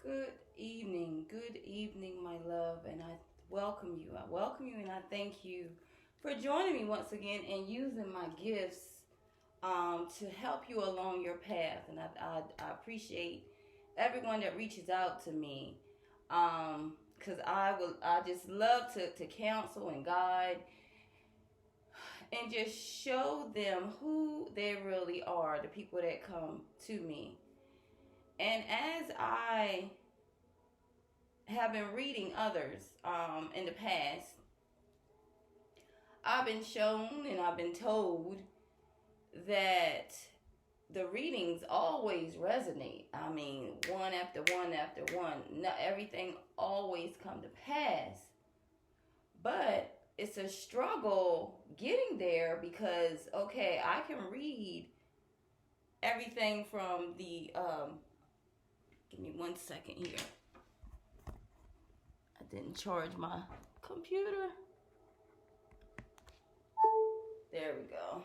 Good evening, my love, and I welcome you. I welcome you and I thank you for joining me once again and using my gifts to help you along your path. And I appreciate everyone that reaches out to me because I just love to counsel and guide and just show them who they really are, the people that come to me. And as I have been reading others in the past, I've been shown and I've been told that the readings always resonate. I mean, one after one after one. Not everything always come to pass. But it's a struggle getting there because, okay, I can read everything from the, give me 1 second here. I didn't charge my computer. There we go.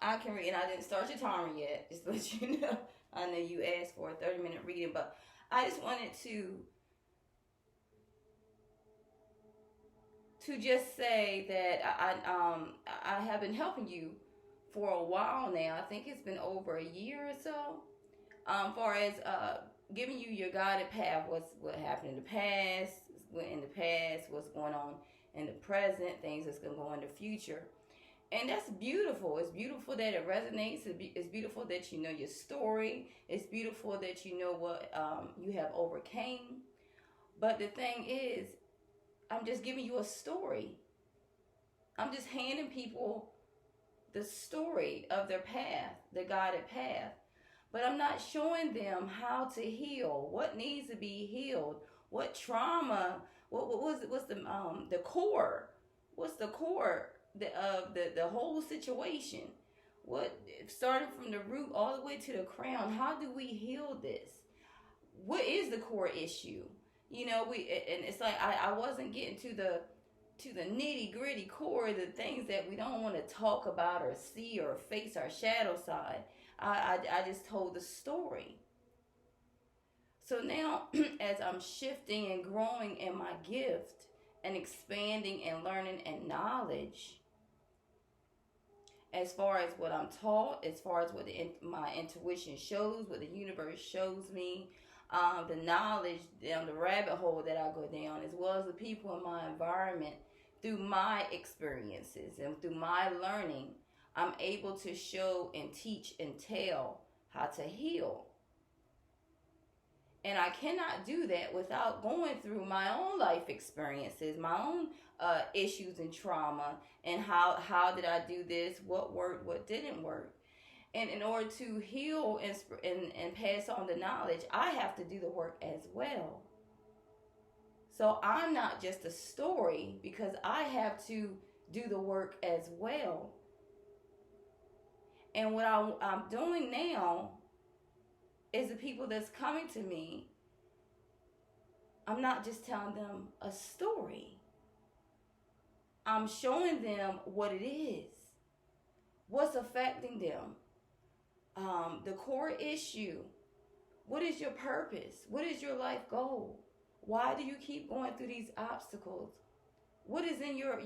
I can read, and I didn't start your timer yet, just to let you know. I know you asked for a 30-minute reading, but I just wanted to just say that I have been helping you for a while now. I think it's been over a year or so. Far as giving you your guided path, what happened in the past, what's going on in the present, things that's going to go in the future. And that's beautiful. It's beautiful that it resonates. It's beautiful that you know your story. It's beautiful that you know what you have overcame. But the thing is, I'm just giving you a story. I'm just handing people the story of their path, the guided path. But I'm not showing them how to heal, what needs to be healed, what trauma, what's the core? What's the core of the whole situation? What, starting from the root all the way to the crown, how do we heal this? What is the core issue? You know, and it's like I wasn't getting to the nitty gritty core, the things that we don't want to talk about or see or face our shadow side. I just told the story. So now, as I'm shifting and growing in my gift and expanding and learning and knowledge, as far as what I'm taught, as far as what my intuition shows, what the universe shows me, the knowledge down the rabbit hole that I go down, as well as the people in my environment, through my experiences and through my learning, I'm able to show and teach and tell how to heal. And I cannot do that without going through my own life experiences, my own issues and trauma, and how did I do this, what worked, what didn't work. And in order to heal and pass on the knowledge, I have to do the work as well. So I'm not just a story, because I have to do the work as well. And what I'm doing now is the people that's coming to me, I'm not just telling them a story. I'm showing them what it is, what's affecting them, the core issue. What is your purpose? What is your life goal? Why do you keep going through these obstacles? What is in your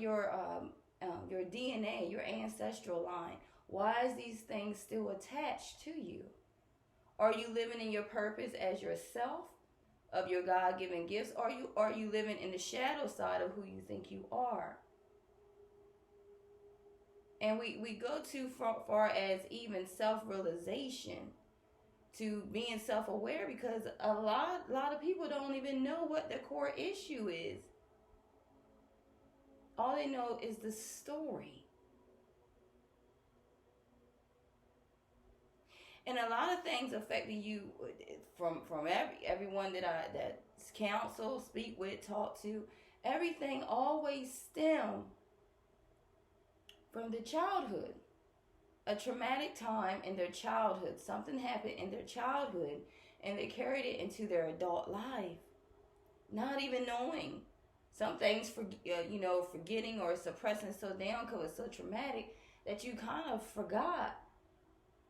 DNA, your ancestral line? Why is these things still attached to you? Are you living in your purpose as yourself, of your God-given gifts? Or are you living in the shadow side of who you think you are? And we go too far as even self-realization, to being self-aware, because a lot of people don't even know what the core issue is. All they know is the story. And a lot of things affecting you from everyone that counsel, speak with, talk to, everything always stem from the childhood. A traumatic time in their childhood. Something happened in their childhood and they carried it into their adult life, not even knowing. Some things, forgetting or suppressing so down because it's so traumatic that you kind of forgot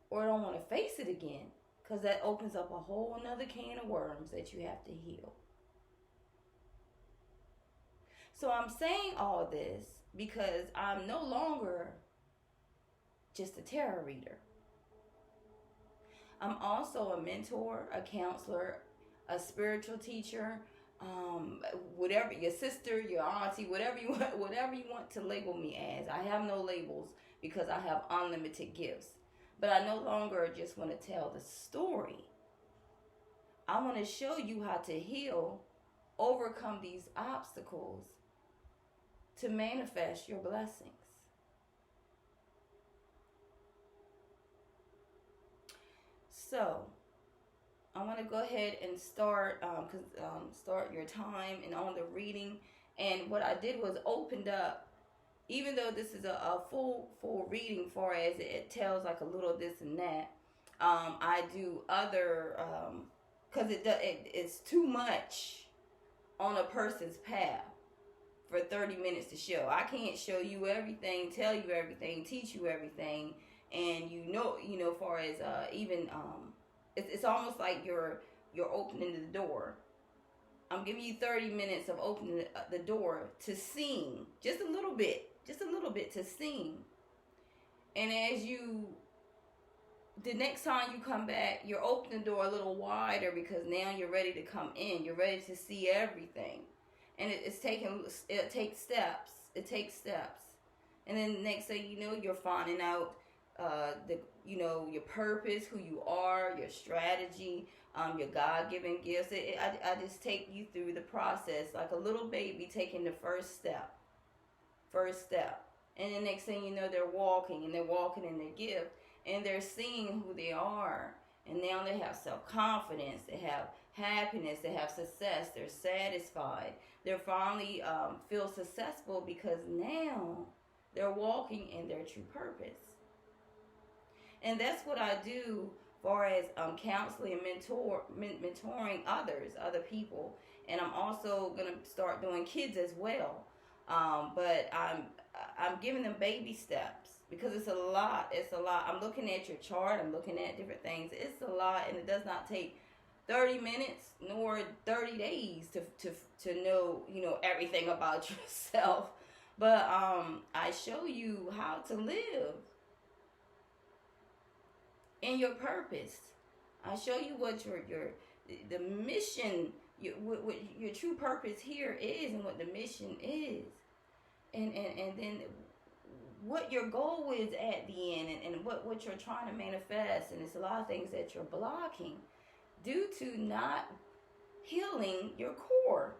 or don't want to face it again because that opens up a whole nother can of worms that you have to heal. So I'm saying all this because I'm no longer just a tarot reader. I'm also a mentor, a counselor, a spiritual teacher, whatever, your sister, your auntie, whatever you want to label me as. I have no labels because I have unlimited gifts. But I no longer just want to tell the story. I want to show you how to heal, overcome these obstacles to manifest your blessings. So, I want to go ahead and start your time and on the reading. And what I did was opened up, even though this is a full reading, far as it tells like a little this and that. I do other because it's too much on a person's path for 30 minutes to show. I can't show you everything, tell you everything, teach you everything. And far as it's almost like you're opening the door. I'm giving you 30 minutes of opening the door to sing, just a little bit to sing. And the next time you come back, you're opening the door a little wider because now you're ready to come in. You're ready to see everything, and it takes steps. And then the next thing you know, you're finding out your purpose, who you are, your strategy, your God-given gifts. I just take you through the process like a little baby taking the first step. And the next thing you know, they're walking in their gift, and they're seeing who they are. And now they have self-confidence, they have happiness, they have success, they're satisfied. They're finally feel successful because now they're walking in their true purpose. And that's what I do far as counseling and mentoring other people. And I'm also going to start doing kids as well. But I'm giving them baby steps because it's a lot. I'm looking at your chart. I'm looking at different things. It's a lot, and it does not take 30 minutes nor 30 days to know everything about yourself. But I show you how to live in your purpose. I show you what the mission, what your true purpose here is, and what the mission is, and then what your goal is at the end, and what you're trying to manifest. And it's a lot of things that you're blocking due to not healing your core.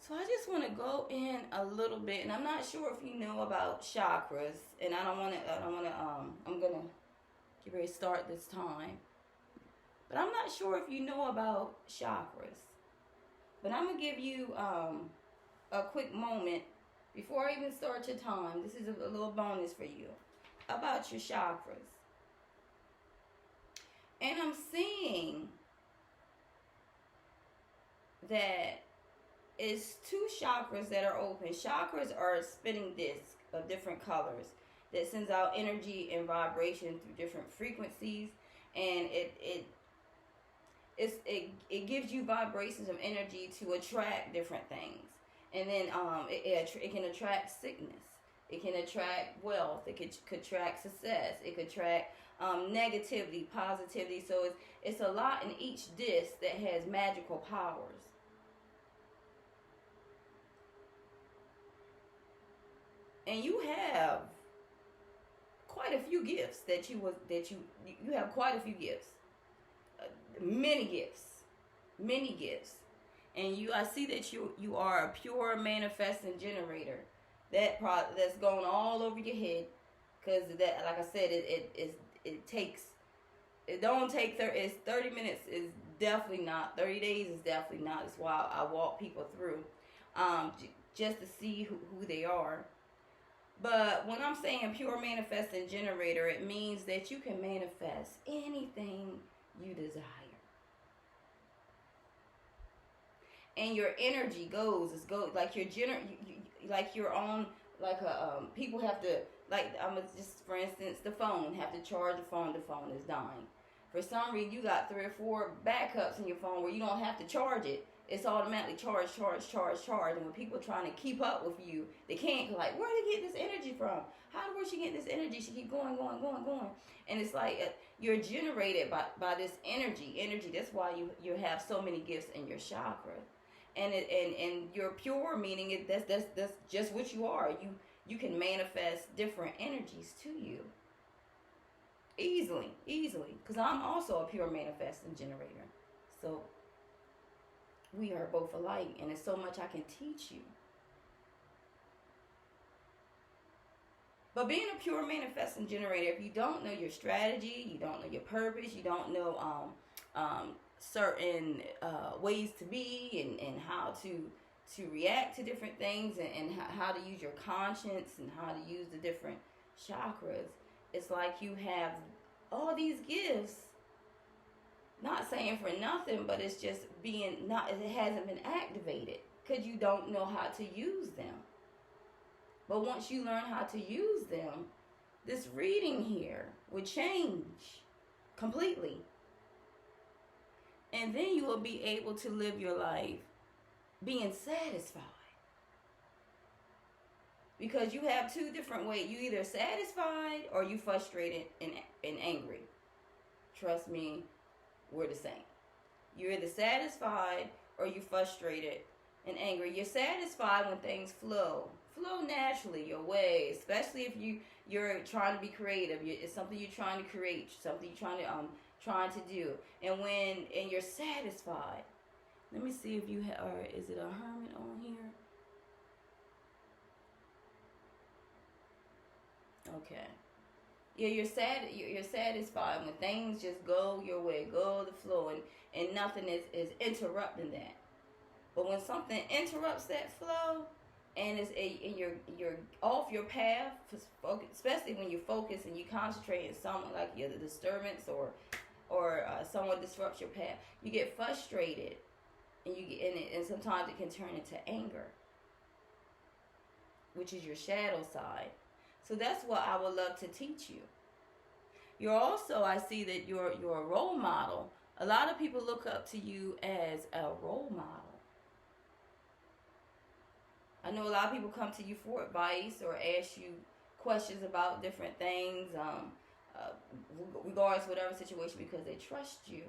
So I just want to go in a little bit, and I'm not sure if you know about chakras, and I'm gonna get ready to start this time, but I'm not sure if you know about chakras. But I'm gonna give you a quick moment before I even start your time. This is a little bonus for you about your chakras, and I'm seeing that it's 2 chakras that are open. Chakras are a spinning disc of different colors that sends out energy and vibration through different frequencies, and it gives you vibrations of energy to attract different things. And then it can attract sickness, it can attract wealth, it could attract success, it could attract negativity, positivity. So it's a lot in each disc that has magical powers. And you have quite a few gifts you have quite a few gifts, many gifts, and I see that you are a pure manifesting generator. That's going all over your head, because that, like I said, it's 30 minutes is definitely not 30 days is definitely not. That's why I walk people through, just to see who they are. But when I'm saying pure manifesting generator, it means that you can manifest anything you desire. And your energy goes like you're on people have to, like, just for instance, the phone, have to charge the phone is dying. For some reason, you got 3 or 4 backups in your phone where you don't have to charge it. It's automatically charge. And when people are trying to keep up with you, they can't. Like, where do they get this energy from? Where she get this energy? She keep going. And it's like you're generated by this energy. That's why you have so many gifts in your chakra. And you're pure, meaning that's just what you are. You can manifest different energies to you easily, because I'm also a pure manifesting generator. So we are both alike, and there's so much I can teach you. But being a pure manifesting generator, if you don't know your strategy, you don't know your purpose, you don't know certain ways to be and how to react to different things and how to use your conscience and how to use the different chakras, it's like you have all these gifts, not saying for nothing, but it's just it hasn't been activated because you don't know how to use them. But once you learn how to use them, this reading here will change completely. And then you will be able to live your life being satisfied. Because you have 2 different ways. You either satisfied or you frustrated and angry. Trust me, we're the same. You're either satisfied or you frustrated and angry. You're satisfied when things flow naturally your way, especially if you're trying to be creative. It's something you're trying to create, something you're trying to do. And you're satisfied. Let me see if you is it a hermit on here? Okay. Yeah, you're satisfied when things just go your way, go the flow, and nothing is interrupting that. But when something interrupts that flow, and you're off your path, especially when you focus and you concentrate on something like the disturbance or someone disrupts your path, you get frustrated, and sometimes it can turn into anger, which is your shadow side. So that's what I would love to teach you. You're also, I see that you're a role model. A lot of people look up to you as a role model. I know a lot of people come to you for advice or ask you questions about different things, regardless of whatever situation, because they trust you.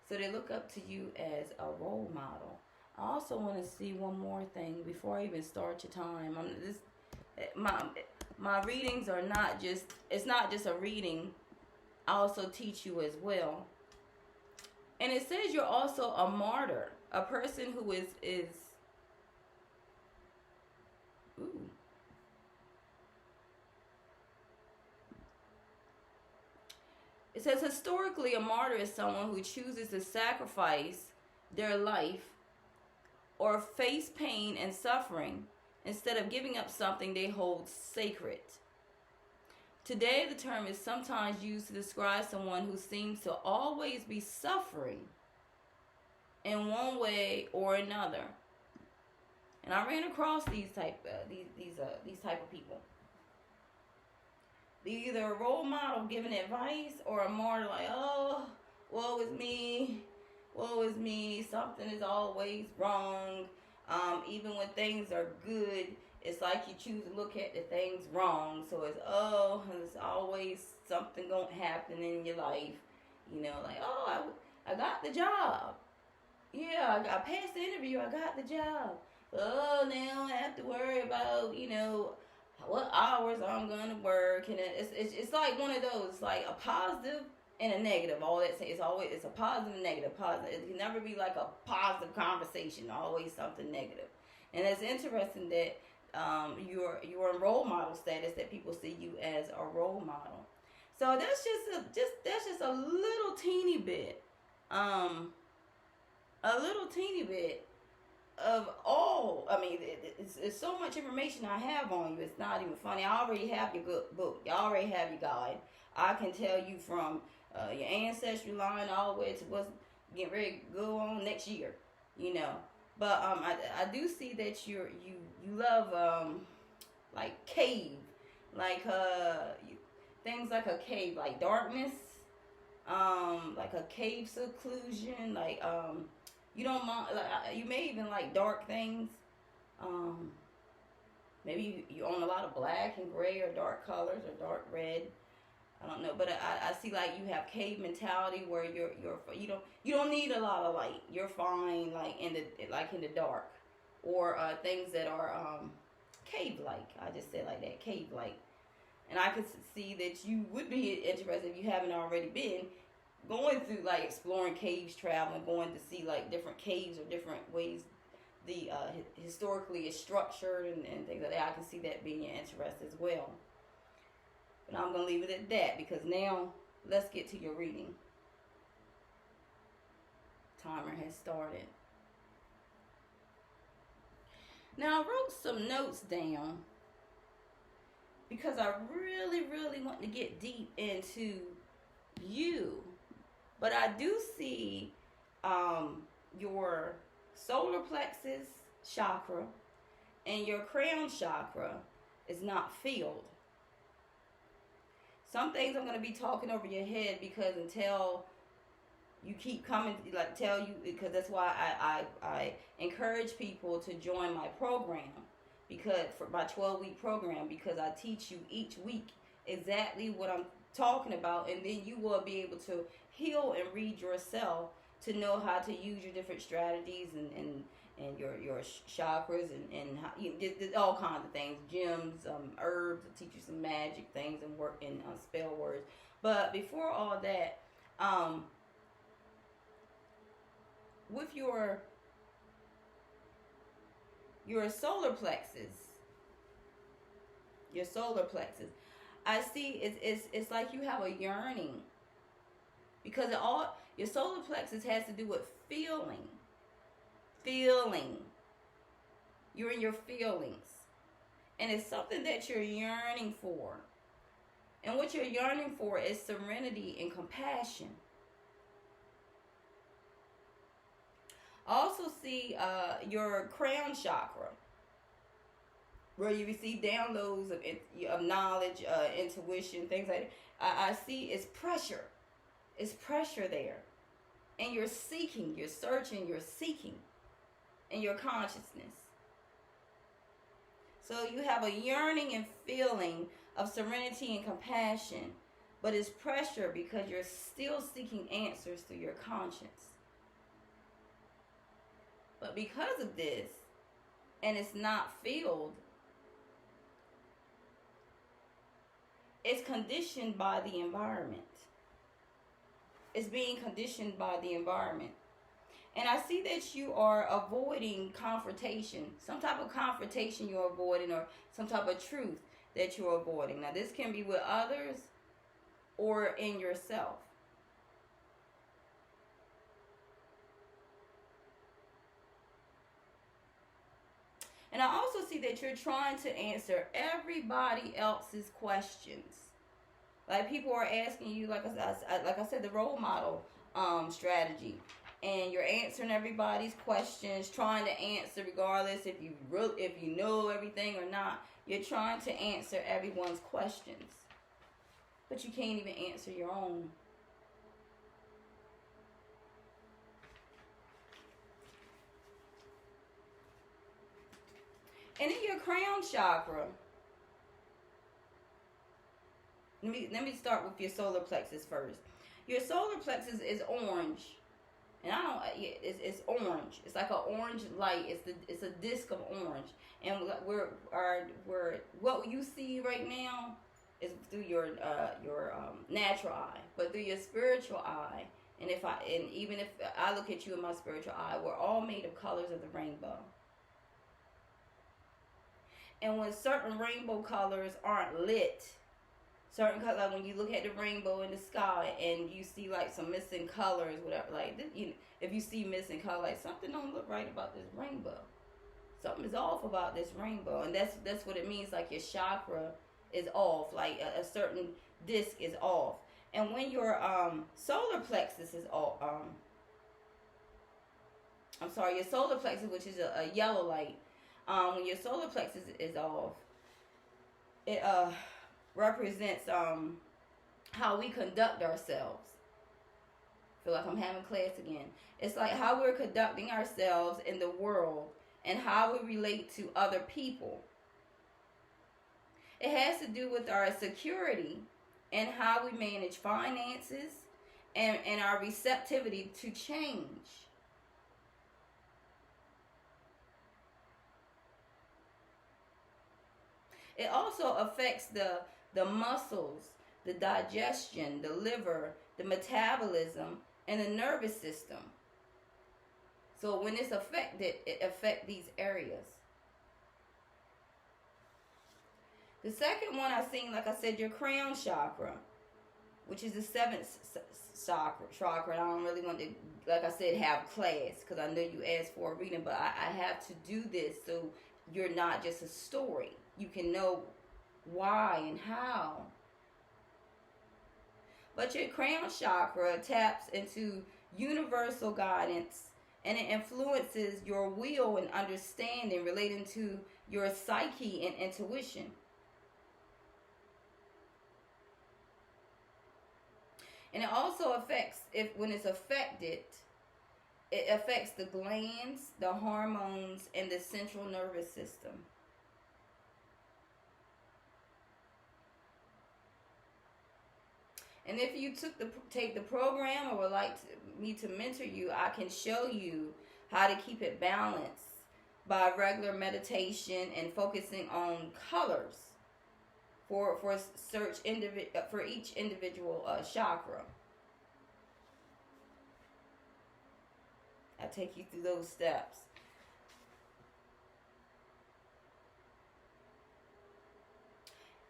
So they look up to you as a role model. I also want to see one more thing before I even start your time. My readings are not just, it's not just a reading. I also teach you as well. And it says you're also a martyr, a person who is ooh. It says historically a martyr is someone who chooses to sacrifice their life or face pain and suffering instead of giving up something they hold sacred. Today, the term is sometimes used to describe someone who seems to always be suffering in one way or another. And I ran across these type of people. They're either a role model giving advice or a martyr like, oh, woe is me, something is always wrong. Even when things are good, it's like you choose to look at the things wrong. So it's always something gonna happen in your life. Like, oh, I got the job. Yeah, I passed the interview, I got the job. Oh, now I have to worry about, what hours I'm gonna work. And it's like one of those, it's like a positive and a negative. All that it's a positive and negative. Positive. It can never be like a positive conversation. Always something negative. And it's interesting that you're in role model status, that people see you as a role model. So that's just a little teeny bit, of all. I mean, it's so much information I have on you. It's not even funny. I already have your good book. You already have your guide. I can tell you from your ancestry line all the way to what's getting ready to go on next year. But I do see that you love like cave, like things like a cave, like darkness, like a cave seclusion, like you don't mind, like you may even like dark things. Maybe you own a lot of black and gray or dark colors or dark red. I don't know, but I see like you have cave mentality where you don't need a lot of light. You're fine like in the dark, or things that are cave like. I just said like that, cave like. And I could see that you would be interested, if you haven't already been, going through like exploring caves, traveling, going to see like different caves or different ways the historically is structured and things like that. I can see that being your interest as well. But I'm going to leave it at that, because now let's get to your reading. Timer has started. Now I wrote some notes down because I really want to get deep into you. But I do see your solar plexus chakra and your crown chakra is not filled. Some things I'm going to be talking over your head, because until you keep coming, like tell you, because that's why I encourage people to join my program, because for my 12-week program, because I teach you each week exactly what I'm talking about, and then you will be able to heal and read yourself to know how to use your different strategies and your chakras and how, all kinds of things, gems, herbs, to teach you some magic things and work in spell words. But before all that, with your solar plexus, I see it's like you have a yearning, because your solar plexus has to do with feeling. You're in your feelings, and it's something that you're yearning for. And what you're yearning for is serenity and compassion. I also see your crown chakra, where you receive downloads of knowledge, intuition, things like that. I see it's pressure. It's pressure there. And you're seeking, you're searching, you're seeking in your consciousness. So you have a yearning and feeling of serenity and compassion, but it's pressure because you're still seeking answers through your conscience. But because of this, and it's not filled, it's conditioned by the environment. It's being conditioned by the environment. And I see that you are avoiding confrontation. Some type of confrontation you're avoiding, or some type of truth that you're avoiding. Now, this can be with others or in yourself. And I also see that you're trying to answer everybody else's questions. Like, people are asking you, like I said, the role model strategy. And you're answering everybody's questions, trying to answer regardless if you know everything or not. You're trying to answer everyone's questions. But you can't even answer your own. And in your crown chakra, let me start with your solar plexus first. Your solar plexus is orange. And it's orange. It's like an orange light. It's a disc of orange. And what you see right now is through your natural eye, but through your spiritual eye. And even if I look at you in my spiritual eye, we're all made of colors of the rainbow. And when certain rainbow colors aren't lit, certain colors, like when you look at the rainbow in the sky and you see like some missing colors, whatever, like if you see missing color, like something don't look right about this rainbow. Something is off about this rainbow, and that's what it means. Like your chakra is off, like a certain disc is off. And when your solar plexus is off, your solar plexus, which is a yellow light, when your solar plexus is off, It represents how we conduct ourselves. I feel like I'm having class again. It's like how we're conducting ourselves in the world and how we relate to other people. It has to do with our security and how we manage finances and our receptivity to change. It also affects the muscles, the digestion, the liver, the metabolism, and the nervous system. So when it's affected, it affects these areas. The second one I seen, like I said, your crown chakra, which is the seventh chakra. I don't really want to, like I said, have class because I know you asked for a reading, but I have to do this so you're not just a story. You can know why and how. But your crown chakra taps into universal guidance, and it influences your will and understanding relating to your psyche and intuition. And it also affects, when it's affected, it affects the glands, the hormones, and the central nervous system. And if you take the program or would like me to mentor you, I can show you how to keep it balanced by regular meditation and focusing on colors for each individual chakra. I'll take you through those steps.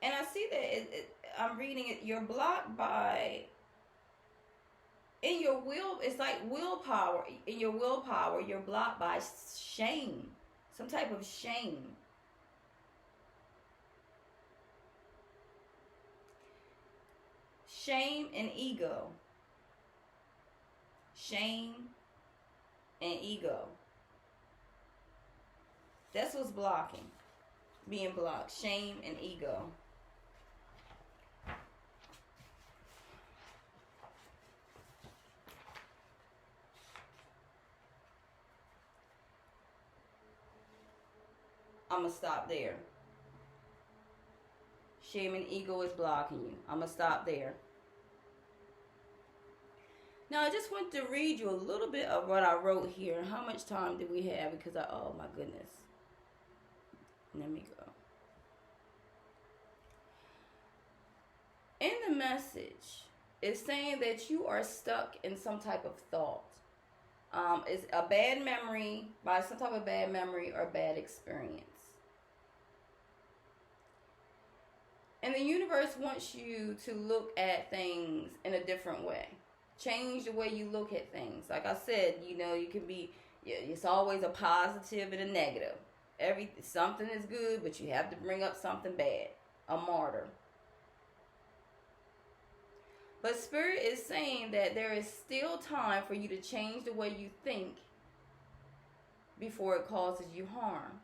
And I see that I'm reading it. You're blocked by, in your will, it's like willpower. In your willpower, you're blocked by shame, some type of shame. Shame and ego. Shame and ego. That's what's blocking. Being blocked. Shame and ego. I'm going to stop there. Shame and ego is blocking you. I'm going to stop there. Now, I just want to read you a little bit of what I wrote here. How much time do we have? Because oh my goodness. Let me go. In the message, it's saying that you are stuck in some type of thought. It's a bad memory, by some type of bad memory or bad experience. And the universe wants you to look at things in a different way. Change the way you look at things. Like I said, you can be, it's always a positive and a negative. Something is good, but you have to bring up something bad. A martyr. But Spirit is saying that there is still time for you to change the way you think before it causes you harm.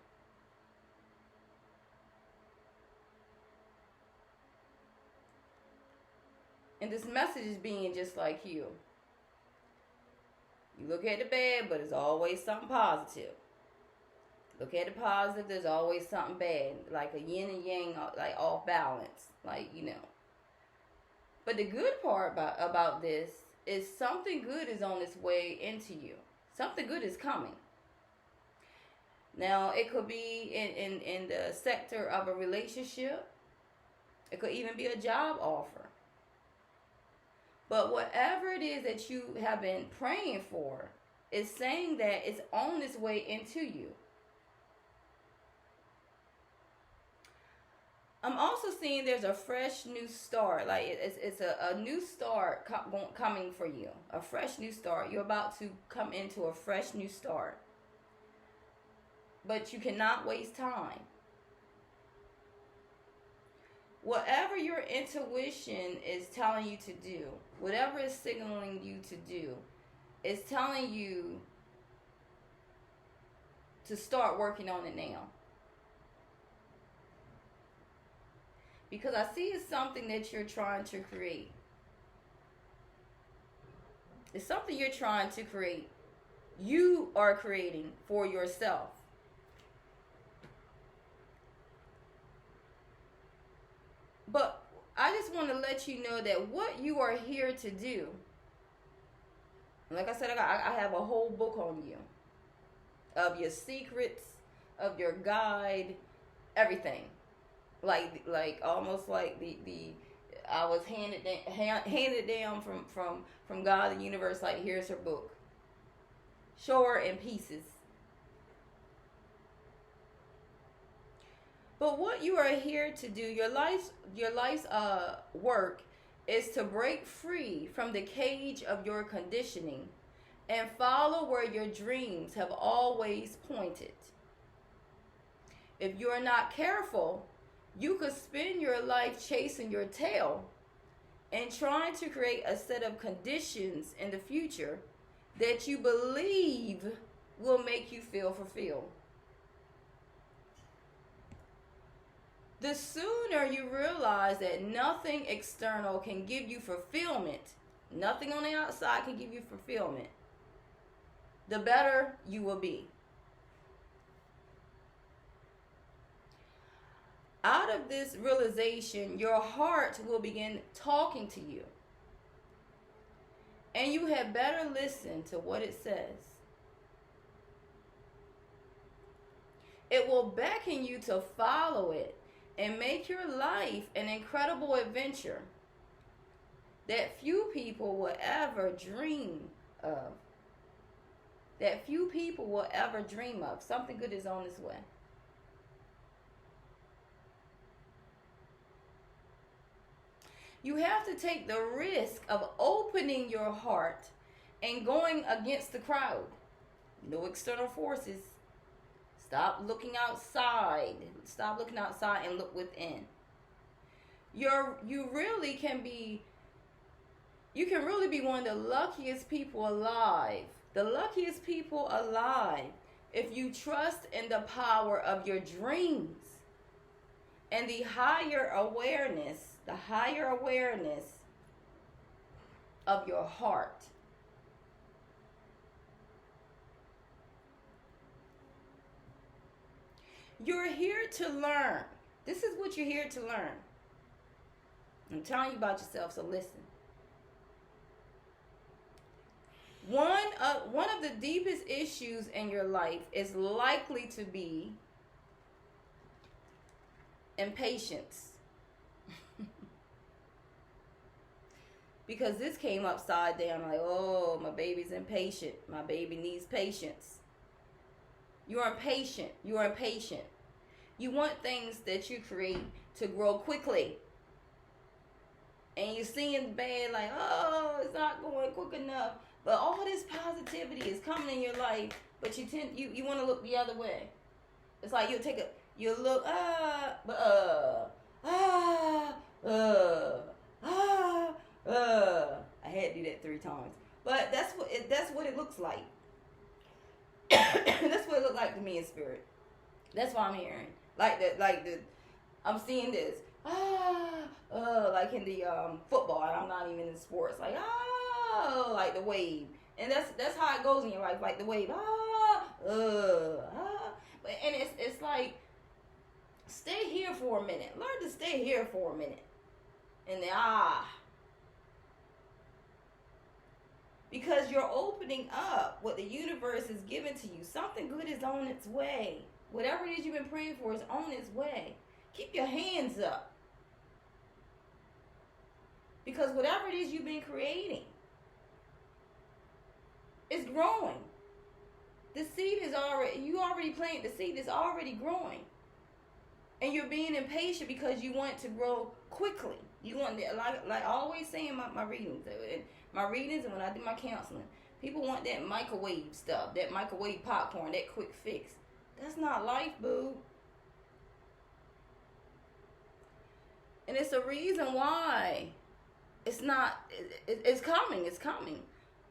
And this message is being just like you. You look at the bad, but it's always something positive. Look at the positive, there's always something bad. Like a yin and yang, like off balance. But the good part about this is something good is on its way into you. Something good is coming. Now, it could be in the sector of a relationship. It could even be a job offer. But whatever it is that you have been praying for is saying that it's on its way into you. I'm also seeing there's a fresh new start. Like it's a new start coming for you. A fresh new start. You're about to come into a fresh new start. But you cannot waste time. Whatever your intuition is telling you to do, whatever is signaling you to do, is telling you to start working on it now. Because I see it's something that you're trying to create. It's something you're trying to create. You are creating for yourself. But I just want to let you know that what you are here to do, like I said, I have a whole book on you, of your secrets, of your guide, everything. Like almost like the I was handed down from God, the universe. Like, here's her book. Show her in pieces. But what you are here to do, your life's work, is to break free from the cage of your conditioning and follow where your dreams have always pointed. If you are not careful, you could spend your life chasing your tail and trying to create a set of conditions in the future that you believe will make you feel fulfilled. The sooner you realize that nothing external can give you fulfillment, nothing on the outside can give you fulfillment, the better you will be. Out of this realization, your heart will begin talking to you. And you had better listen to what it says. It will beckon you to follow it and make your life an incredible adventure that few people will ever dream of. That few people will ever dream of. Something good is on its way. You have to take the risk of opening your heart and going against the crowd. No external forces. Stop looking outside. Stop looking outside and look within. You can really be one of the luckiest people alive. The luckiest people alive if you trust in the power of your dreams and the higher awareness of your heart. You're here to learn. This is what you're here to learn. I'm telling you about yourself, so listen. One of the deepest issues in your life is likely to be impatience. Because this came upside down, like, oh, my baby's impatient. My baby needs patience. You're impatient. You're impatient. You want things that you create to grow quickly. And you're seeing bad, like, oh, it's not going quick enough. But all this positivity is coming in your life, but you want to look the other way. It's like you look, I had to do that 3 times. But that's what it looks like. That's what it looked like to me in spirit. That's what I'm hearing. I'm seeing this. Like in the football, and I'm not even in sports. Like, like the wave. And that's how it goes in your life, like the wave. And it's like, stay here for a minute. Learn to stay here for a minute. And then because you're opening up what the universe is giving to you. Something good is on its way. Whatever it is you've been praying for is on its way. Keep your hands up. Because whatever it is you've been creating is growing. The seed is you already planted the seed. It's already growing. And you're being impatient because you want it to grow quickly. You want, like I always say in my readings, and when I do my counseling, people want that microwave stuff, that microwave popcorn, that quick fix. That's not life, boo. And it's a reason why it's not, it's coming.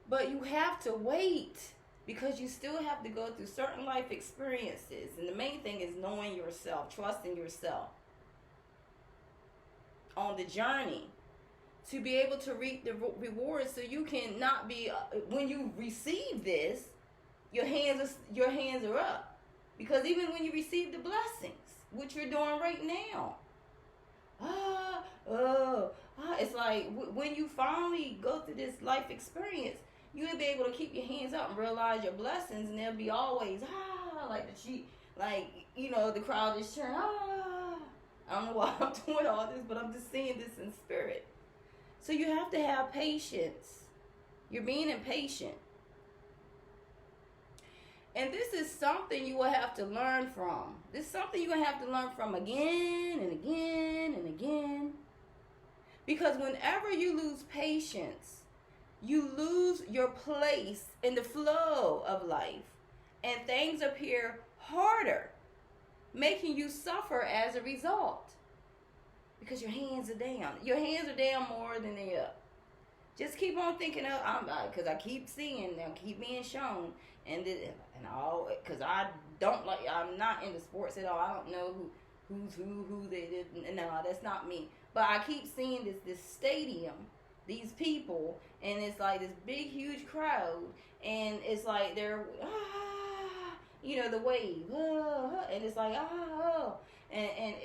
But you have to wait because you still have to go through certain life experiences. And the main thing is knowing yourself, trusting yourself. on the journey to be able to reap the rewards, so you can not be when you receive this, your hands are up, because even when you receive the blessings, which you're doing right now, it's like when you finally go through this life experience, you'll be able to keep your hands up and realize your blessings, and they'll be always like the cheek, like, you know, the crowd is cheering. I don't know why I'm doing all this, but I'm just seeing this in spirit. So you have to have patience. You're being impatient. And this is something you will have to learn from. This is something you're going to have to learn from again and again and again. Because whenever you lose patience, you lose your place in the flow of life. And things appear harder, making you suffer as a result. Because your hands are down. Your hands are down more than they're up. Just keep on thinking of, because I keep seeing, I keep being shown, and all, because I'm not into sports at all. I don't know who they did. No, that's not me. But I keep seeing this stadium, these people, and it's like this big, huge crowd, and it's like they're, you know, the wave, and it's like, and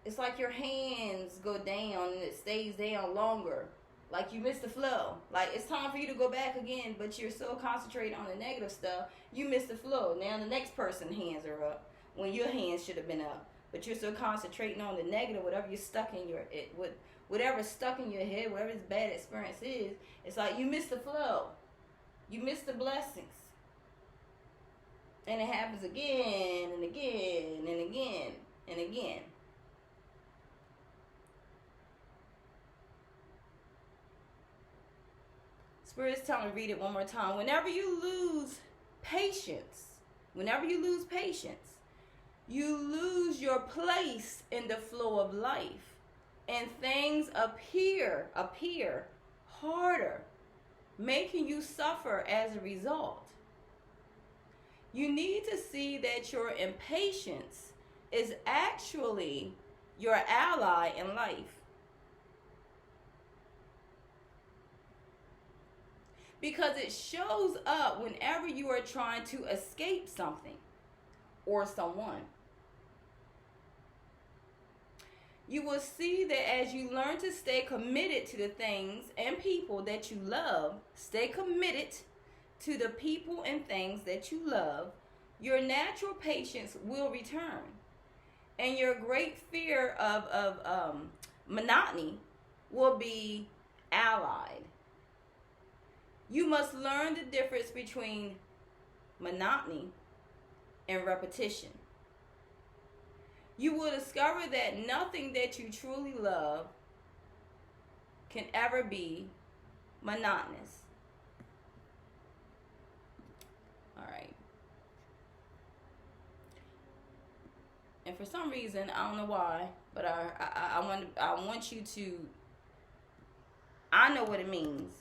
it's like your hands go down and it stays down longer. Like you miss the flow. Like it's time for you to go back again, but you're so concentrated on the negative stuff, you miss the flow. Now the next person's hands are up when your hands should have been up. But you're so concentrating on the negative, whatever's stuck in your head, whatever this bad experience is, it's like you miss the flow. You miss the blessings. And it happens again and again and again and again. Spirit's telling me to read it one more time. Whenever you lose patience, you lose your place in the flow of life, and things appear harder, making you suffer as a result. You need to see that your impatience is actually your ally in life. Because it shows up whenever you are trying to escape something or someone. You will see that as you learn to stay committed to the things and people that you love, stay committed to the people and things that you love, your natural patience will return. And your great fear of monotony will be allied. You must learn the difference between monotony and repetition. You will discover that nothing that you truly love can ever be monotonous. All right. And for some reason, I don't know why, but I want you to, I know what it means.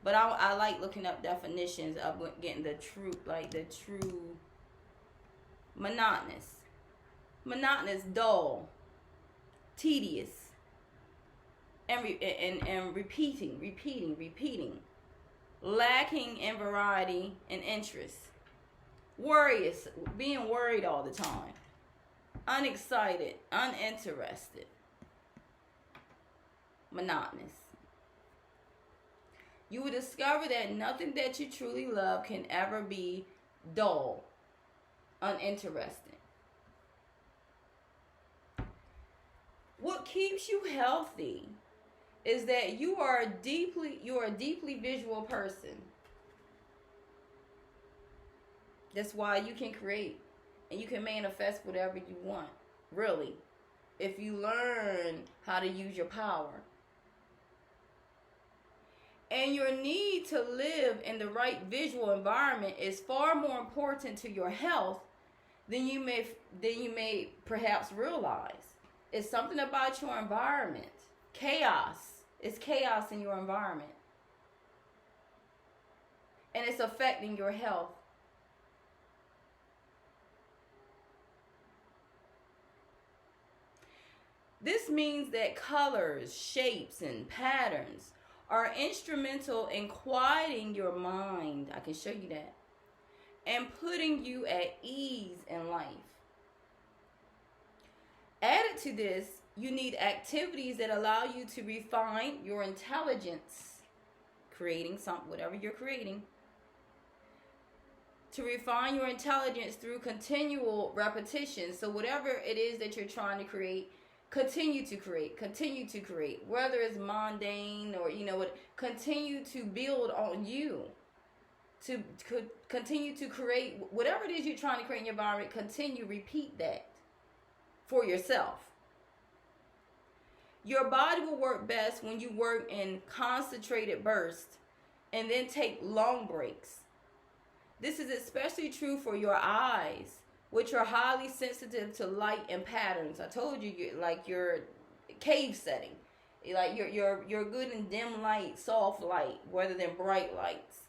But I like looking up definitions of getting the true monotonous. Monotonous, dull, tedious, and repeating, lacking in variety and interest, worrious, being worried all the time, unexcited, uninterested, monotonous. You will discover that nothing that you truly love can ever be dull, uninteresting. What keeps you healthy is that you are a deeply visual person. That's why you can create and you can manifest whatever you want, really, if you learn how to use your power. And your need to live in the right visual environment is far more important to your health than you may perhaps realize. It's something about your environment. Chaos. It's chaos in your environment. And it's affecting your health. This means that colors, shapes, and patterns are instrumental in quieting your mind. I can show you that. And putting you at ease in life. Added to this, you need activities that allow you to refine your intelligence, creating whatever you're creating, to refine your intelligence through continual repetition. So whatever it is that you're trying to create, continue to create, whether it's mundane or, continue to build on you, to continue to create whatever it is you're trying to create in your environment. Repeat that for yourself. Your body will work best when you work in concentrated bursts and then take long breaks. This is especially true for your eyes, which are highly sensitive to light and patterns. I told you, like your cave setting, like you're good in dim light, soft light, rather than bright lights.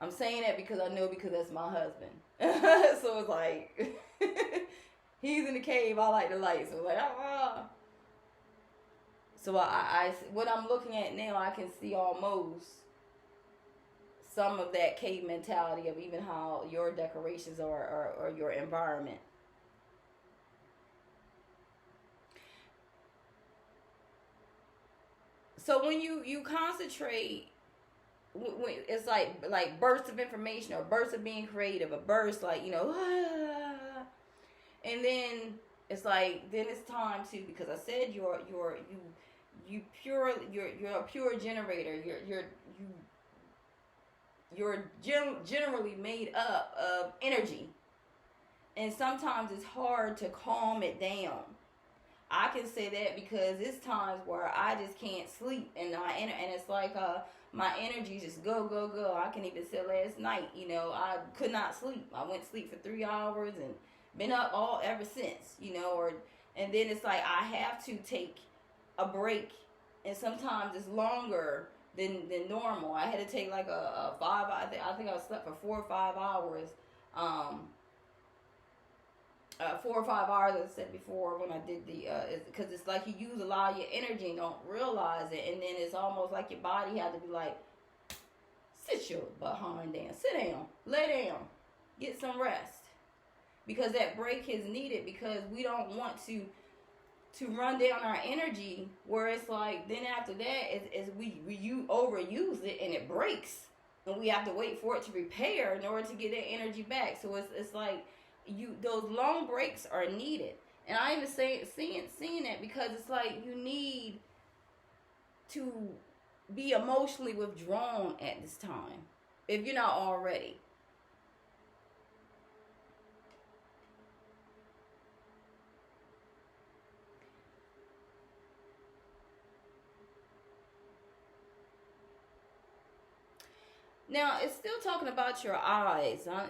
I'm saying that because that's my husband. So it's like he's in the cave. I like the light. So it's like So I what I'm looking at now, I can see almost some of that cave mentality of even how your decorations are or your environment. So when you concentrate, it's like bursts of information or bursts of being creative, a burst like, and then it's like, then it's time to, because I said you're a pure generator. You're generally made up of energy, and sometimes it's hard to calm it down. I can say that because it's times where I just can't sleep, and it's like my energy just go. I can even say last night, I could not sleep. I went to sleep for 3 hours and been up ever since, and then it's like I have to take a break, and sometimes it's longer than normal. I had to take like a 5. I think I slept for 4 or 5 hours. 4 or 5 hours, as I said before, when I did because it's like you use a lot of your energy and don't realize it, and then it's almost like your body had to be like, sit your behind down, sit down, lay down, get some rest, because that break is needed, because we don't want to run down our energy, where it's like, then after that is we overuse it and it breaks, and we have to wait for it to repair in order to get that energy back. So it's like those long breaks are needed. And I even seeing that, because it's like you need to be emotionally withdrawn at this time, if you're not already. Now, it's still talking about your eyes. I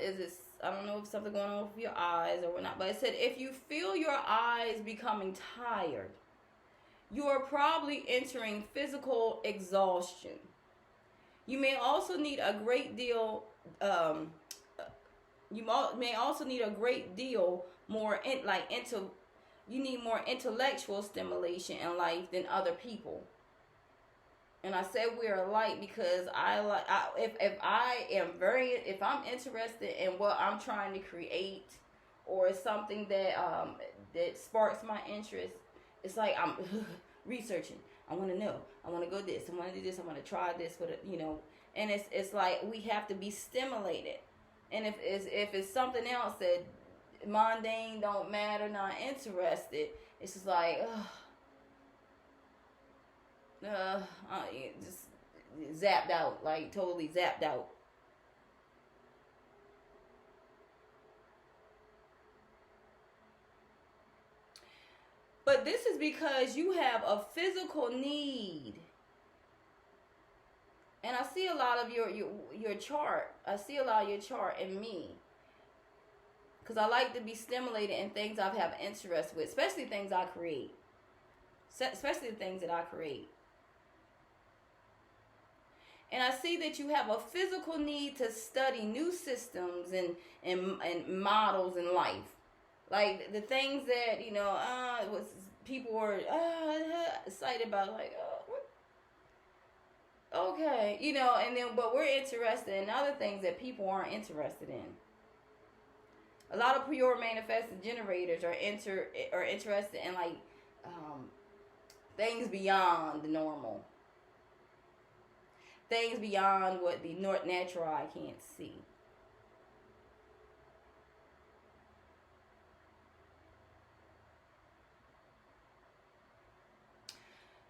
don't know if something going on with your eyes or whatnot, but it said if you feel your eyes becoming tired, you are probably entering physical exhaustion. You may also need a great deal. You may also need a great deal more you need more intellectual stimulation in life than other people. And I said we are alike because if I'm interested in what I'm trying to create, or it's something that sparks my interest, it's like I'm researching. I want to know. I want to go this. I want to do this. I want to try this. And it's like we have to be stimulated. And if it's something else that mundane, don't matter, not interested, it's just like, just zapped out, like totally zapped out. But this is because you have a physical need. And I see a lot of your chart. I see a lot of your chart in me. Because I like to be stimulated in things I have interest with, especially things I create. Especially the things that I create. And I see that you have a physical need to study new systems and models in life. Like the things that, people were excited about, like, okay, you know, and then, but we're interested in other things that people aren't interested in. A lot of pure manifested generators are interested in, like, things beyond the normal. Things beyond what the natural eye can't see.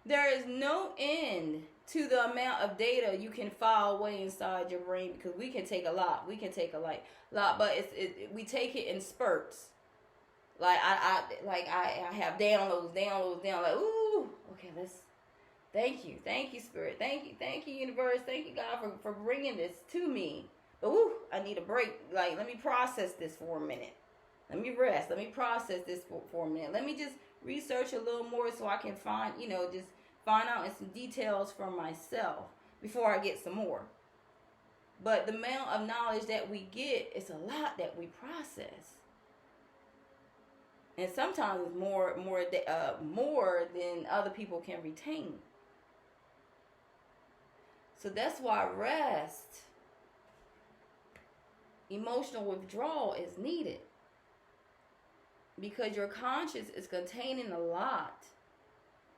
There is no end to the amount of data you can file away inside your brain, because we can take a lot. We can take a lot, but we take it in spurts. Like I have downloads. Like, ooh, okay, thank you, Spirit, thank you, Universe, thank you, God, for bringing this to me. But ooh, I need a break. Like, let me process this for a minute. Let me rest. Let me process this for a minute. Let me just research a little more so I can find out in some details for myself before I get some more. But the amount of knowledge that we get is a lot that we process. And sometimes it's more than other people can retain. So that's why rest, emotional withdrawal is needed. Because your conscious is containing a lot.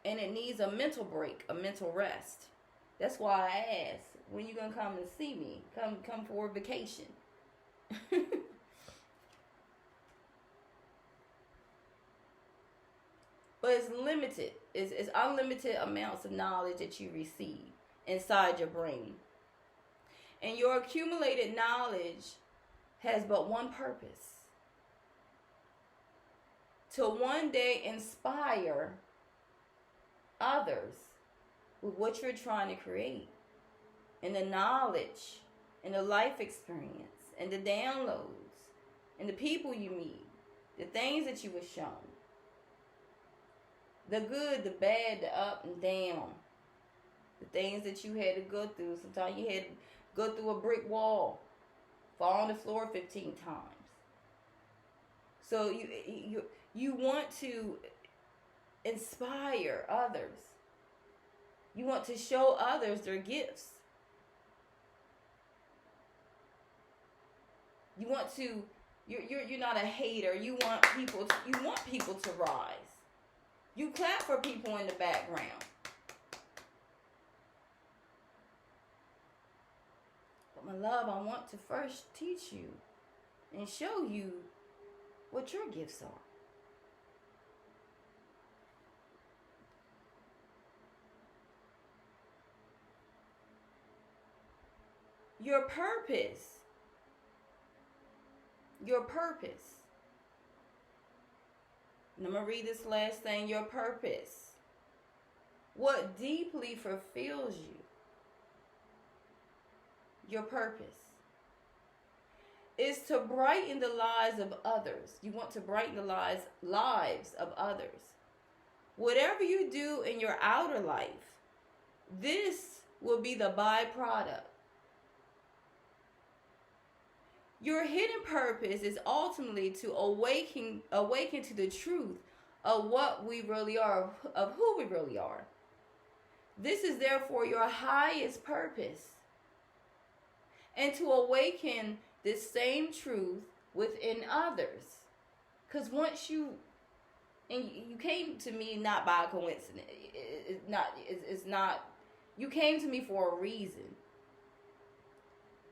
And it needs a mental break, a mental rest. That's why I asked, when you going to come and see me? Come for a vacation. But it's limited. It's unlimited amounts of knowledge that you receive inside your brain. And your accumulated knowledge has but one purpose. To one day inspire others with what you're trying to create. And the knowledge, and the life experience, and the downloads, and the people you meet, the things that you were shown. The good, the bad, the up and down. The things that you had to go through. Sometimes you had to go through a brick wall. Fall on the floor 15 times. So you want to inspire others. You want to show others their gifts. You want to, you're not a hater. You want people to rise. You clap for people in the background. But my love, I want to first teach you and show you what your gifts are. Your purpose. Your purpose. And I'm going to read this last thing. Your purpose. What deeply fulfills you. Your purpose is to brighten the lives of others. You want to brighten the lives of others. Whatever you do in your outer life, this will be the byproduct. Your hidden purpose is ultimately to awaken to the truth of what we really are, of who we really are. This is therefore your highest purpose. And to awaken this same truth within others. Because once you came to me not by coincidence. It's not, you came to me for a reason.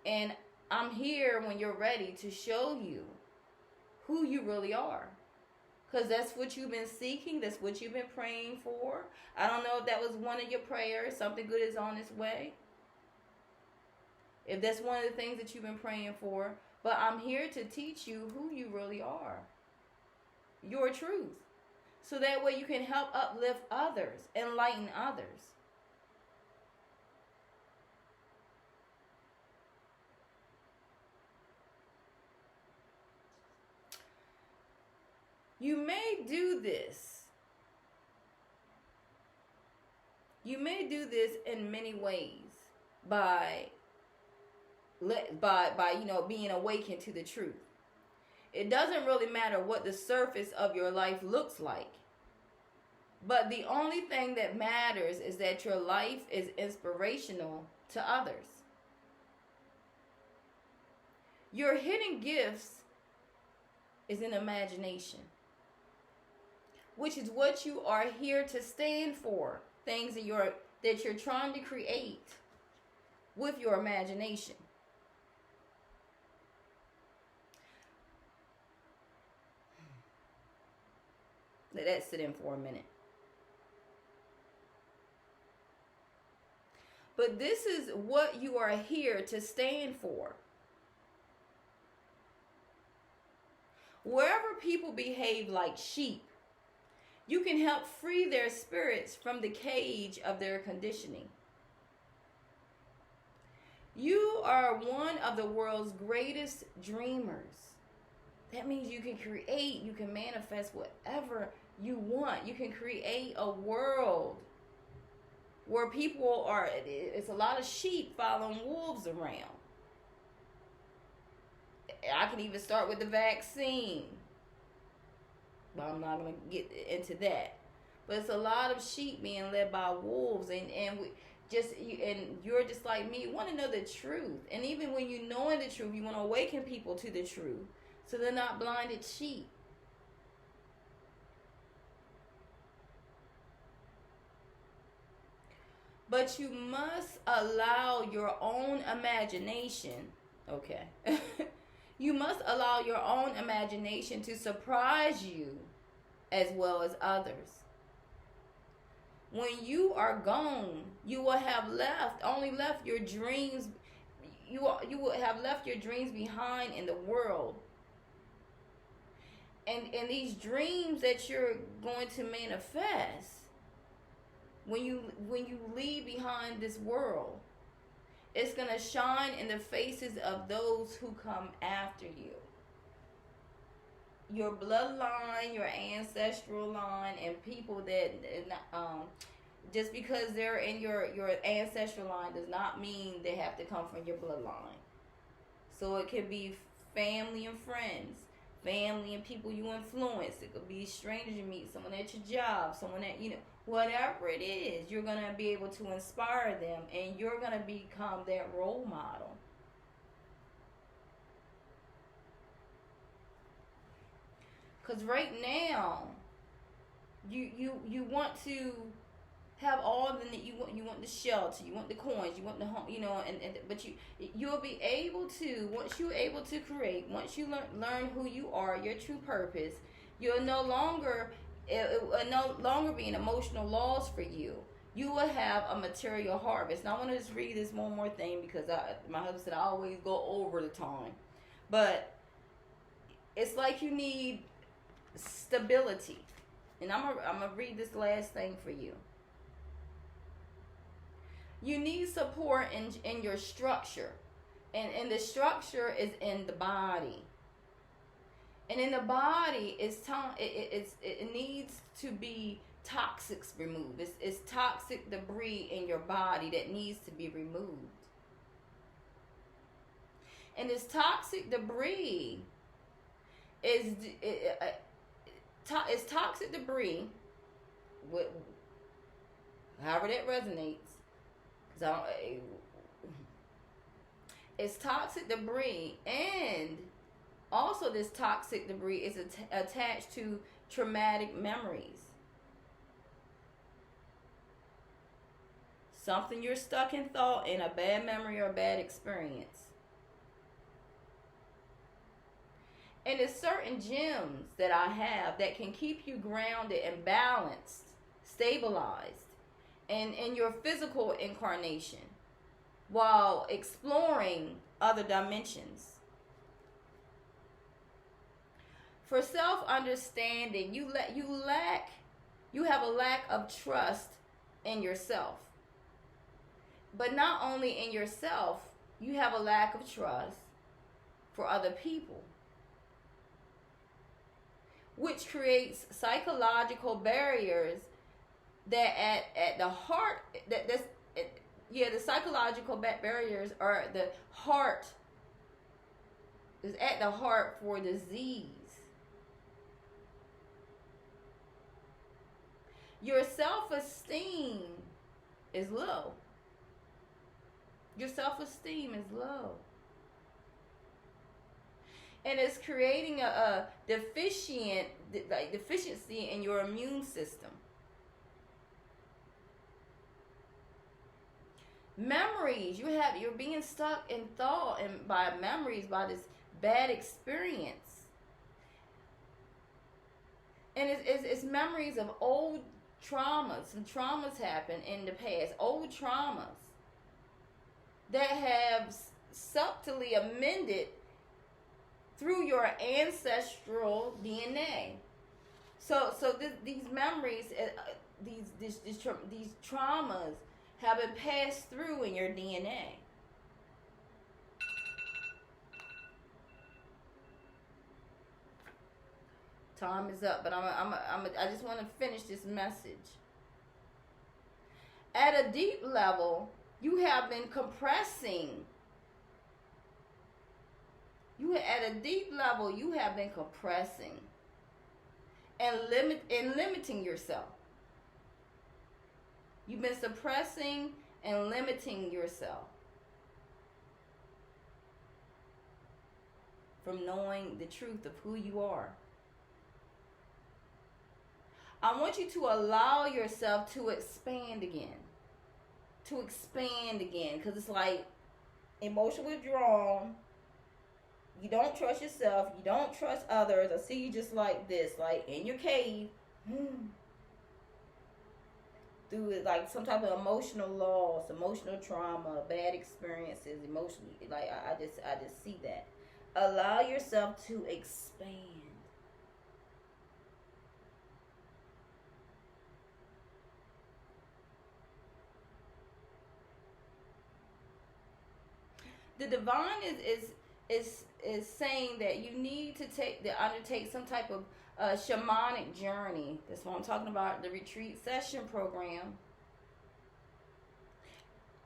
And I'm here when you're ready to show you who you really are. Because that's what you've been seeking. That's what you've been praying for. I don't know if that was one of your prayers. Something good is on its way. If that's one of the things that you've been praying for. But I'm here to teach you who you really are. Your truth. So that way you can help uplift others. Enlighten others. You may do this. You may do this in many ways by being awakened to the truth. It doesn't really matter what the surface of your life looks like. But the only thing that matters is that your life is inspirational to others. Your hidden gifts is in imagination, which is what you are here to stand for. Things that you're trying to create with your imagination. Let that sit in for a minute. But this is what you are here to stand for. Wherever people behave like sheep, you can help free their spirits from the cage of their conditioning. You are one of the world's greatest dreamers. That means you can create, you can manifest whatever you want. You can create a world where people are, it's a lot of sheep following wolves around. I can even start with the vaccine, but I'm not going to get into that. But it's a lot of sheep being led by wolves, and you're just like me. You want to know the truth, and even when you know the truth, you want to awaken people to the truth, so they're not blinded sheep. But you must allow your own imagination, okay? You must allow your own imagination to surprise you as well as others. When you are gone, you will have only left your dreams. You will have left your dreams behind in the world. And these dreams that you're going to manifest, when you leave behind this world, it's going to shine in the faces of those who come after you. Your bloodline, your ancestral line, and people that, just because they're in your ancestral line does not mean they have to come from your bloodline. So it could be family and friends, family and people you influence. It could be strangers you meet, someone at your job, someone that, whatever it is, you're going to be able to inspire them, and you're going to become their role model. Because right now, you want to have all the, you want the shelter, you want the coins, you want the home, but you'll be able to, once you're able to create, once you learn who you are, your true purpose, you'll no longer, it will no longer be an emotional loss for you. You will have a material harvest. Now I want to just read this one more thing, because my husband said I always go over the time, but it's like you need stability, and I'm gonna read this last thing for you. You need support in your structure, and the structure is in the body. And in the body, it needs to be toxics removed. It's toxic debris in your body that needs to be removed. And this toxic debris is toxic debris, however that resonates. It's toxic debris, and also this toxic debris is attached to traumatic memories. Something you're stuck in thought, in a bad memory or a bad experience. And there's certain gems that I have that can keep you grounded and balanced, stabilized in your physical incarnation while exploring other dimensions. For self-understanding, you have a lack of trust in yourself. But not only in yourself, you have a lack of trust for other people, which creates psychological barriers that at the heart, the psychological barriers are the heart, is at the heart for disease. your self-esteem is low. Your self-esteem is low. And it's creating a deficiency in your immune system. Memories, you're being stuck in thought and by memories, by this bad experience. And it's memories of old traumas. Some traumas happened in the past, old traumas that have subtly amended through your ancestral DNA. So these memories, these traumas have been passed through in your DNA. Time is up, but I just want to finish this message. At a deep level, you have been compressing. At a deep level, you have been compressing and limiting yourself. You've been suppressing and limiting yourself from knowing the truth of who you are. I want you to allow yourself to expand again. Because it's like emotional withdrawal. You don't trust yourself. You don't trust others. I see you just like this, like in your cave. Through like some type of emotional loss, emotional trauma, bad experiences, emotionally. Like I just see that. Allow yourself to expand. The divine is saying that you need to undertake some type of shamanic journey. That's what I'm talking about, the retreat session program.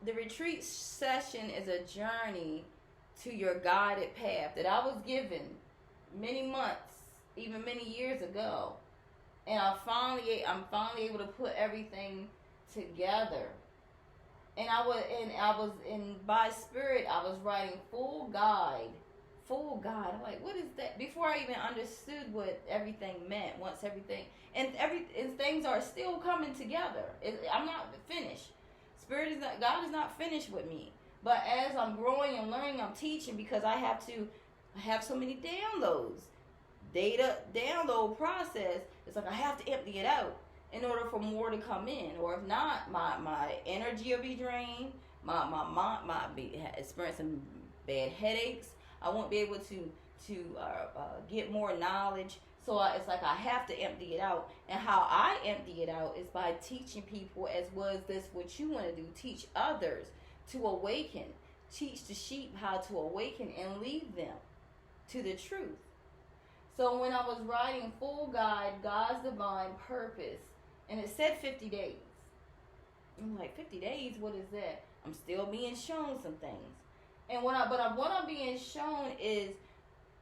The retreat session is a journey to your guided path that I was given many months, even many years ago. And I'm finally able to put everything together. And by spirit, I was writing full guide. I'm like, what is that? Before I even understood what everything meant, and things are still coming together. I'm not finished. God is not finished with me. But as I'm growing and learning, I'm teaching because I have so many downloads. Data download process. It's like I have to empty it out in order for more to come in, or if not, my energy will be drained. My be experiencing bad headaches. I won't be able to get more knowledge. So it's like I have to empty it out. And how I empty it out is by teaching people, as was this what you want to do. Teach others to awaken. Teach the sheep how to awaken and lead them to the truth. So when I was writing Full Guide, God's Divine Purpose, and it said 50 days. I'm like, 50 days? What is that? I'm still being shown some things. And what I'm being shown is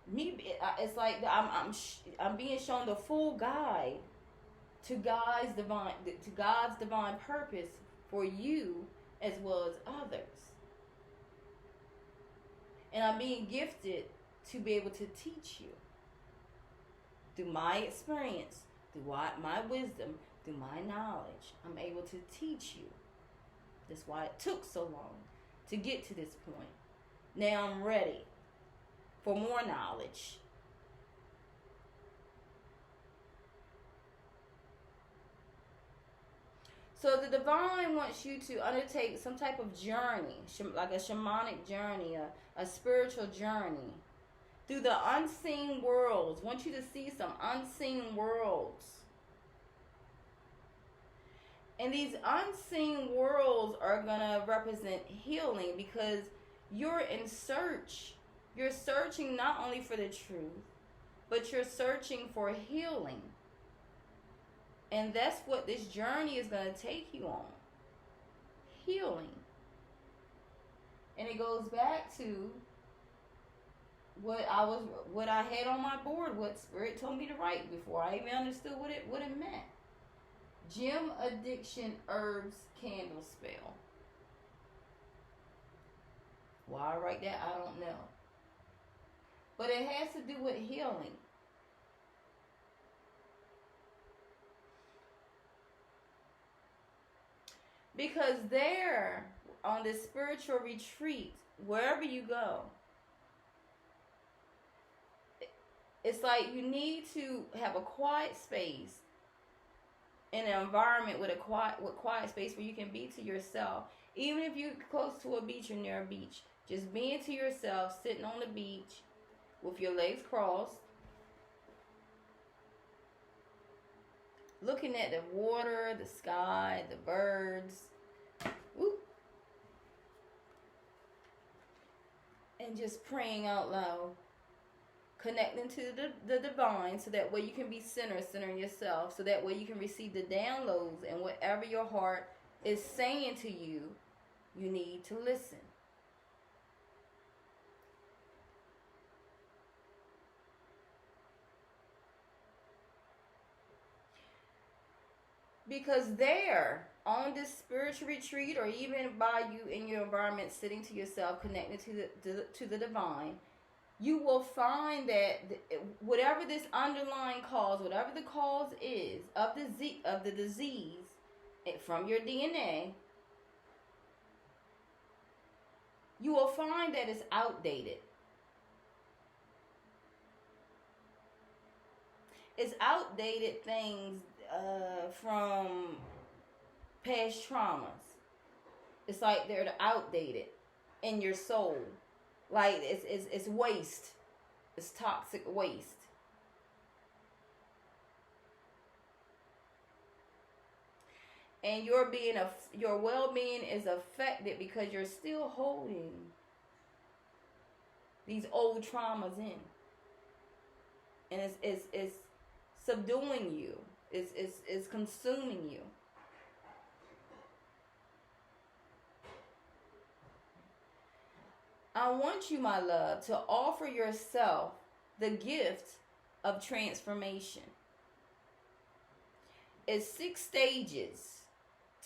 me. It's like I'm being shown the full guide to God's divine purpose for you as well as others. And I'm being gifted to be able to teach you through my experience, through my wisdom, through my knowledge. I'm able to teach you. That's why it took so long to get to this point. Now I'm ready for more knowledge. So the divine wants you to undertake some type of journey, like a shamanic journey, a spiritual journey through the unseen worlds. Wants you to see some unseen worlds. And these unseen worlds are going to represent healing, because you're in search. You're searching not only for the truth, but you're searching for healing. And that's what this journey is going to take you on. Healing. And it goes back to what I had on my board, what Spirit told me to write before I even understood what it meant. Gym addiction herbs candle spell. Why I write that, I don't know. But it has to do with healing. Because there, on this spiritual retreat, wherever you go, it's like you need to have a quiet space, in an environment with quiet space where you can be to yourself. Even if you're close to a beach or near a beach, just being to yourself, sitting on the beach with your legs crossed, looking at the water, the sky, the birds, woo, and just praying out loud, connecting to the divine, so that way you can be centering yourself, so that way you can receive the downloads, and whatever your heart is saying to you, you need to listen. Because there, on this spiritual retreat, or even by you in your environment, sitting to yourself, connected to the divine, you will find that whatever this underlying cause, whatever the cause is of the disease from your DNA, you will find that it's outdated. It's outdated things from past traumas. It's like they're outdated in your soul. Like it's waste. It's toxic waste. And your well-being is affected because you're still holding these old traumas in. And it's subduing you. It's consuming you. I want you, my love, to offer yourself the gift of transformation. It's 6 stages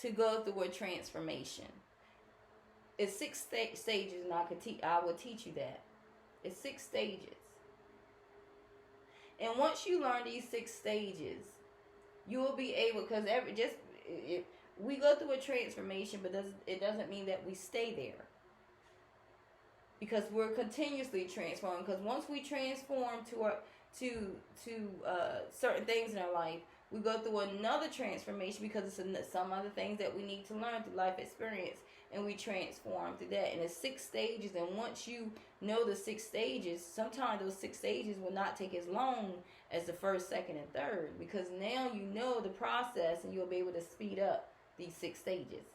to go through a transformation. It's 6 stages, and I will teach you that. It's 6 stages. And once you learn these 6 stages, you will be able, because we go through a transformation, but it doesn't mean that we stay there. Because we're continuously transforming. Because once we transform to certain things in our life, we go through another transformation, because it's some other things that we need to learn through life experience, and we transform through that. And it's 6 stages, and once you know the 6 stages, sometimes those 6 stages will not take as long as the first, second, and third, because now you know the process, and you'll be able to speed up these 6 stages.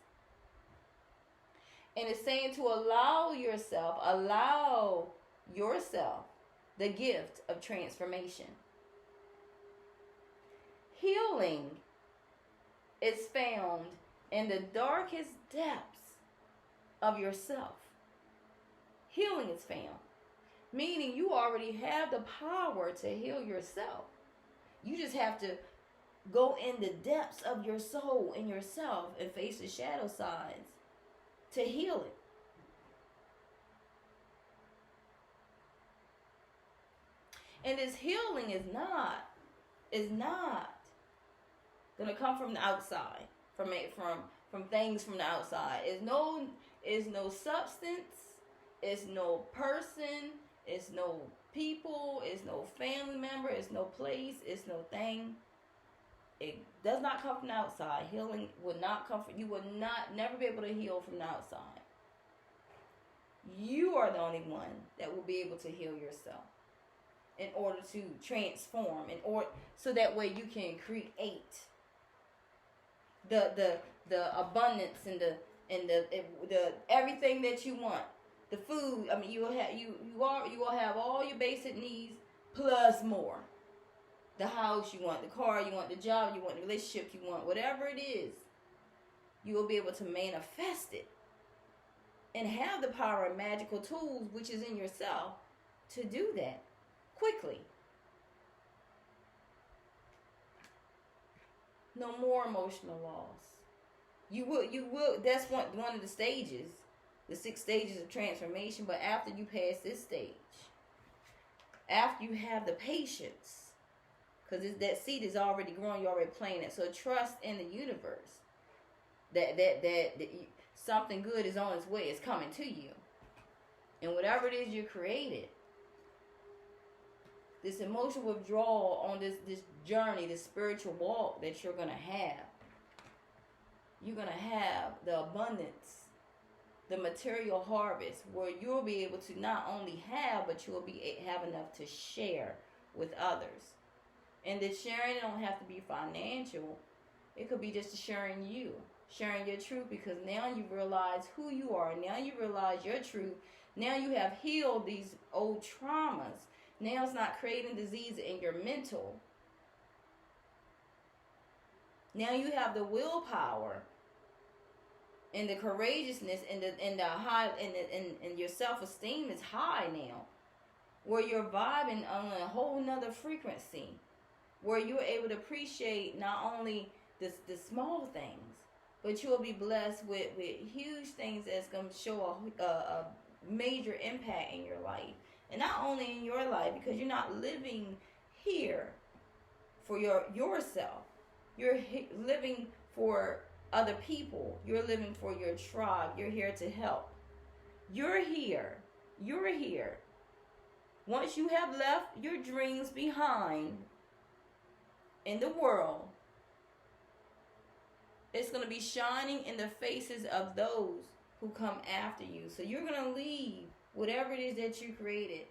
And it's saying to allow yourself the gift of transformation. Healing is found in the darkest depths of yourself. Healing is found. Meaning you already have the power to heal yourself. You just have to go in the depths of your soul and yourself and face the shadow sides to heal it. And this healing is not gonna come from the outside, from things from the outside. It's no substance, it's no person, it's no people, it's no family member, it's no place, it's no thing. It does not come from the outside. Healing will not come from, you will never be able to heal from the outside. You are the only one that will be able to heal yourself in order to transform, so that way you can create the abundance and the everything that you want. The food, I mean, you will have all your basic needs plus more. The house you want, the car you want, the job you want, the relationship you want, whatever it is, you will be able to manifest it and have the power and magical tools, which is in yourself, to do that quickly. No more emotional loss. You will. That's one of the stages, the 6 stages of transformation. But after you pass this stage, after you have the patience, because that seed is already growing, you're already planting it. So trust in the universe that something good is on its way. It's coming to you, and whatever it is you created, this emotional withdrawal on this journey, this spiritual walk that you're gonna have. You're going to have the abundance, the material harvest, where you'll be able to not only have, but you'll have enough to share with others. And the sharing don't have to be financial. It could be just sharing sharing your truth, because now you realize who you are. Now you realize your truth. Now you have healed these old traumas. Now it's not creating disease in your mental. Now you have the willpower and the courageousness and the high and your self-esteem is high now, where you're vibing on a whole nother frequency, where you're able to appreciate not only the small things, but you'll be blessed with huge things that's going to show a major impact in your life. And not only in your life, because you're not living here for yourself. You're living for other people. You're living for your tribe. You're here to help. You're here. Once you have left your dreams behind in the world, it's going to be shining in the faces of those who come after you. So you're going to leave whatever it is that you created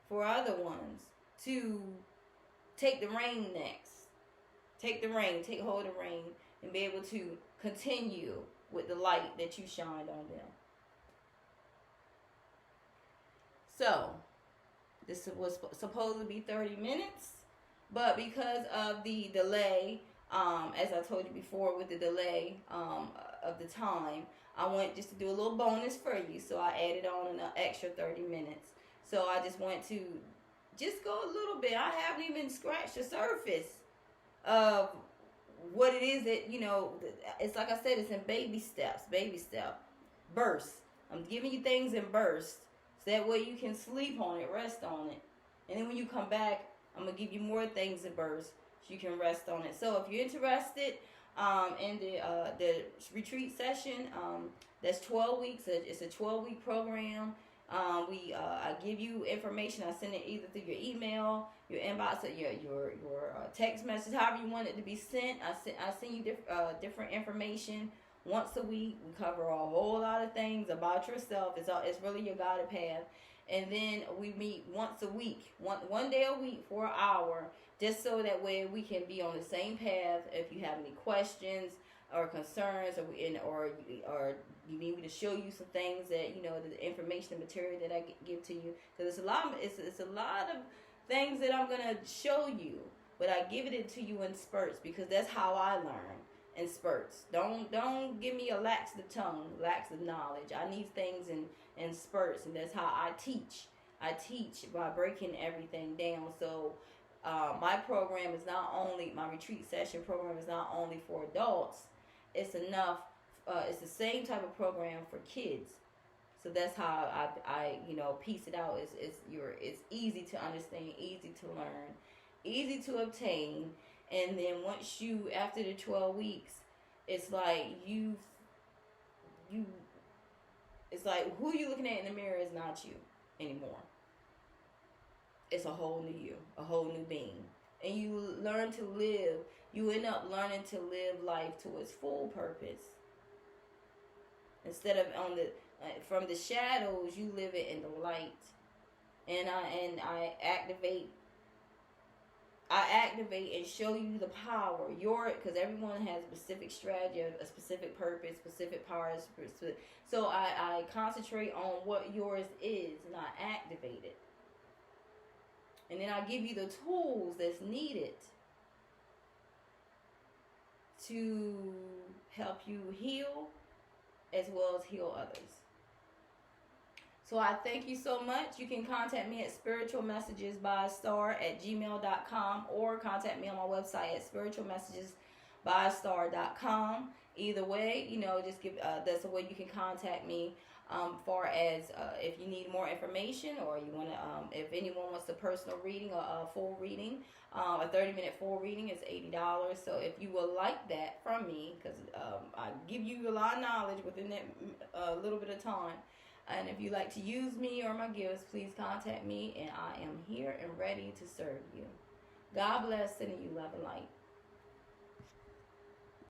for other ones to take the reign next. Take hold of the reign, and be able to continue with the light that you shined on them. So, this was supposed to be 30 minutes, but because of the delay, as I told you before, with the delay of the time, I went just to do a little bonus for you. So I added on an extra 30 minutes. So I just want to just go a little bit. I haven't even scratched the surface of what it is that, it's like I said, it's in baby step, bursts. I'm giving you things in bursts, so that way you can sleep on it, rest on it. And then when you come back, I'm going to give you more things in bursts, so you can rest on it. So if you're interested in the retreat session, that's 12 weeks. It's a 12-week program. I give you information. I send it either through your email, your inbox, or your text message, however you want it to be sent. I send you different information once a week. We cover a whole lot of things about yourself. It's really your guided path. And then we meet once a week, one day a week for an hour, just so that way we can be on the same path. If you have any questions or concerns, or you need me to show you some things that, the information and material that I give to you, because it's a lot of things that I'm gonna show you, but I give it to you in spurts, because that's how I learn, in spurts. Don't give me a lax of tongue, lax of knowledge. I need things in spurts, and that's how I teach. I teach by breaking everything down. So my program is not only, my retreat session program is not only for adults. It's the same type of program for kids. So that's how I piece it out. It's easy to understand, easy to learn, easy to obtain. And then once after the 12 weeks, it's like it's like who you looking at in the mirror is not you anymore. It's a whole new you, a whole new being. And you learn to live, you end up learning to live life to its full purpose. Instead of from the shadows, you live it in the light. And I activate and show you the power. Because everyone has a specific strategy, a specific purpose, specific powers. So I concentrate on what yours is, and I activate it. And then I give you the tools that's needed to help you heal, as well as heal others. So I thank you so much. You can contact me at spiritualmessagesbyastarr@gmail.com, or contact me on my website at Spiritualmessgesbyastarr.com. Either way, just give that's the way you can contact me. Far as if you need more information, or you want to, if anyone wants a personal reading or a full reading, a 30-minute full reading is $80. So if you would like that from me, because I give you a lot of knowledge within that little bit of time, and if you like to use me or my gifts, please contact me, and I am here and ready to serve you. God bless, sending you love and light.